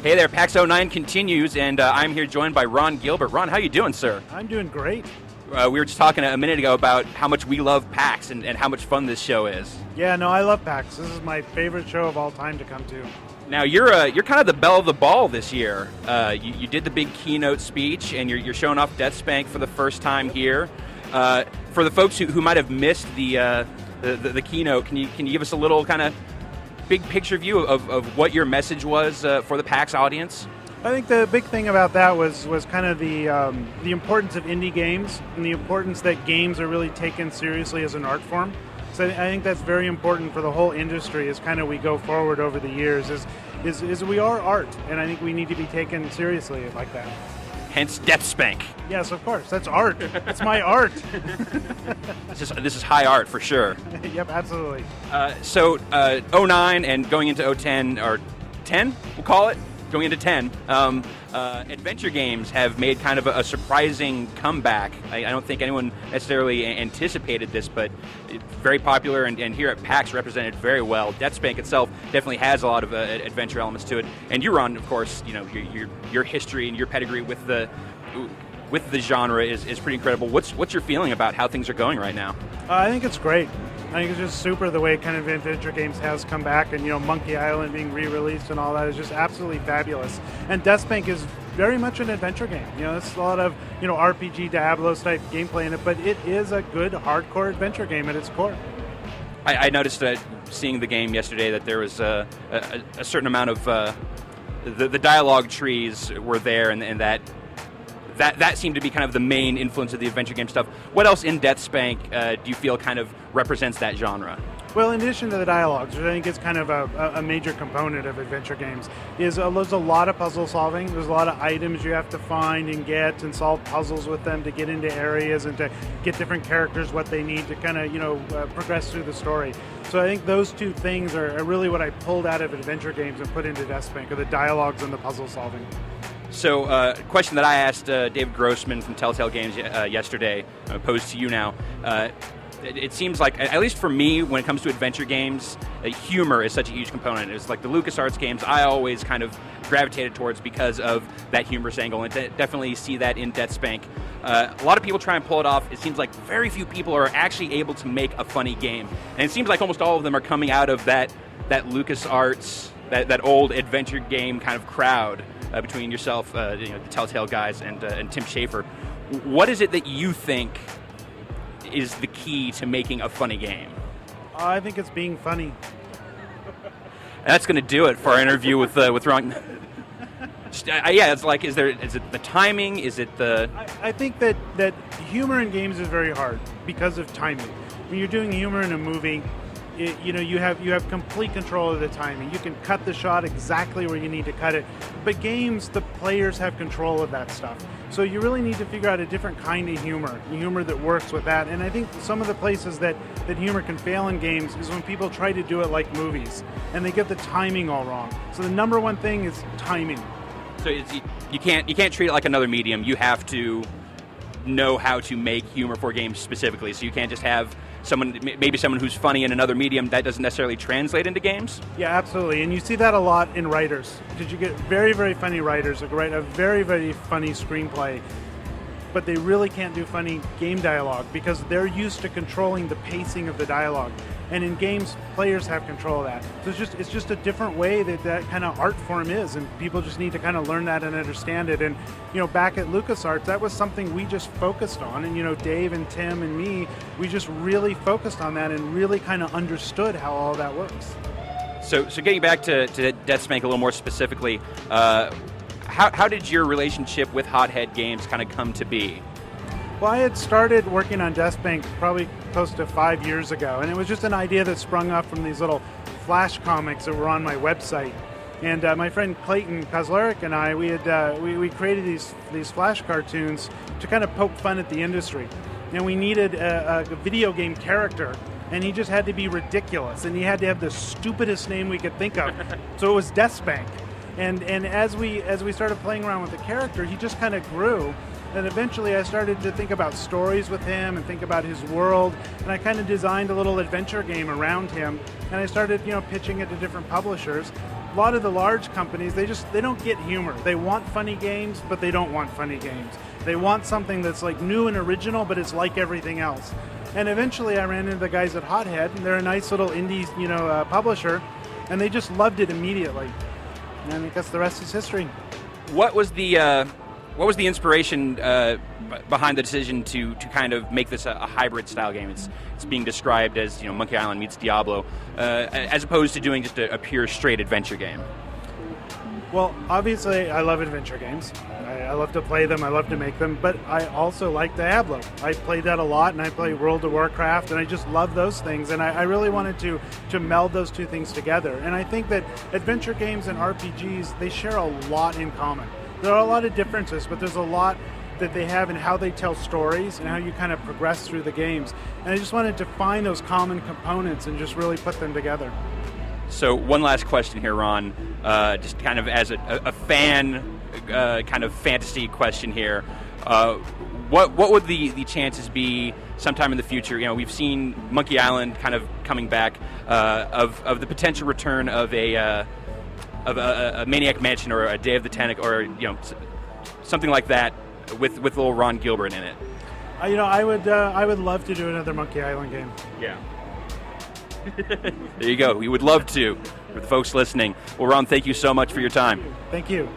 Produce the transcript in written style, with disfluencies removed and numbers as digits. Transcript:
Hey there, PAX 09 continues, and I'm here joined by Ron Gilbert. Ron, how you doing, sir? I'm doing great. We were just talking a minute ago about how much we love PAX and how much fun this show is. Yeah, no, I love PAX. This is my favorite show of all time to come to. Now, you're kind of the belle of the ball this year. You did the big keynote speech, and you're showing off DeathSpank for the first time here. For the folks who might have missed the keynote, can you give us a little kind of big picture view of what your message was for the PAX audience? I think the big thing about that was kind of the importance of indie games and the importance that games are really taken seriously as an art form. So I think that's very important for the whole industry as kind of we go forward over the years is we are art, and I think we need to be taken seriously like that. Hence DeathSpank. Yes, of course. That's art. It's my art. This is high art for sure. Yep, absolutely. So 09 and going into 010, or 10, we'll call it, going into 10, adventure games have made kind of a surprising comeback. I don't think anyone necessarily anticipated this, but it's very popular, and here at PAX represented very well. DeathSpank itself definitely has a lot of adventure elements to it, and you, Ron, of course, you know, your history and your pedigree with the genre is pretty incredible. What's your feeling about how things are going right now? I think it's great. I think it's just super the way kind of adventure games has come back, and Monkey Island being re-released and all that is just absolutely fabulous. And DeathSpank is very much an adventure game. It's a lot of RPG Diablos type gameplay in it, but it is a good hardcore adventure game at its core. I noticed that seeing the game yesterday that there was a certain amount of the dialogue trees were there, and that seemed to be kind of the main influence of the adventure game stuff. What else in DeathSpank do you feel kind of represents that genre? Well, in addition to the dialogues, which I think is kind of a major component of adventure games, is there's a lot of puzzle solving. There's a lot of items you have to find and get and solve puzzles with them to get into areas and to get different characters what they need to kind of progress through the story. So I think those two things are really what I pulled out of adventure games and put into DeathSpank, are the dialogues and the puzzle solving. So, a question that I asked David Grossman from Telltale Games yesterday, posed to you now. It seems like, at least for me, when it comes to adventure games, humor is such a huge component. It's like the LucasArts games I always kind of gravitated towards because of that humorous angle, and definitely see that in DeathSpank. A lot of people try and pull it off. It seems like very few people are actually able to make a funny game. And it seems like almost all of them are coming out of that LucasArts, that old adventure game kind of crowd. Between yourself, the Telltale guys, and Tim Schafer, what is it that you think is the key to making a funny game? I think it's being funny. And that's going to do it for our interview with Ron. It's like, is it the timing? Is it the? I think that humor in games is very hard because of timing. When you're doing humor in a movie, you have complete control of the timing. You can cut the shot exactly where you need to cut it. But games, the players have control of that stuff. So you really need to figure out a different kind of humor that works with that. And I think some of the places that humor can fail in games is when people try to do it like movies, and they get the timing all wrong. So the number one thing is timing. So you can't treat it like another medium. You have to know how to make humor for games specifically. So you can't just have someone who's funny in another medium that doesn't necessarily translate into games? Yeah, absolutely. And you see that a lot in writers, because you get very, very funny writers who write a very, very funny screenplay, but they really can't do funny game dialogue because they're used to controlling the pacing of the dialogue. And in games, players have control of that. So it's just a different way that kind of art form is, and people just need to kind of learn that and understand it. And back at LucasArts, that was something we just focused on. And Dave and Tim and me, we just really focused on that and really kind of understood how all that works. So getting back to DeathSpank a little more specifically, how did your relationship with Hothead Games kind of come to be? Well, I had started working on DeathSpank probably close to 5 years ago, and it was just an idea that sprung up from these little flash comics that were on my website. And my friend Clayton Kozleric and I, we created these flash cartoons to kind of poke fun at the industry. And we needed a video game character, and he just had to be ridiculous, and he had to have the stupidest name we could think of. So it was DeathSpank. And as we started playing around with the character, he just kind of grew. And eventually I started to think about stories with him and think about his world, and I kind of designed a little adventure game around him, and I started, pitching it to different publishers. A lot of the large companies, they don't get humor. They want funny games, but they don't want funny games. They want something that's like new and original, but it's like everything else. And eventually I ran into the guys at Hothead, and they're a nice little indie, publisher, and they just loved it immediately. And I guess the rest is history. What was the inspiration behind the decision to kind of make this a hybrid style game? It's being described as Monkey Island meets Diablo, as opposed to doing just a pure straight adventure game. Well, obviously, I love adventure games. I love to play them, I love to make them, but I also like Diablo. I played that a lot, and I play World of Warcraft, and I just love those things, and I really wanted to meld those two things together. And I think that adventure games and RPGs, they share a lot in common. There are a lot of differences, but there's a lot that they have in how they tell stories and how you kind of progress through the games. And I just wanted to find those common components and just really put them together. So one last question here, Ron, just kind of as a fan kind of fantasy question here. What would the chances be sometime in the future? We've seen Monkey Island kind of coming back, of the potential return of a Maniac Mansion or a Day of the Tentacle, or something like that with little Ron Gilbert in it. I would love to do another Monkey Island game. Yeah. There you go. We would love to. For the folks listening. Well, Ron, thank you so much for your time. Thank you.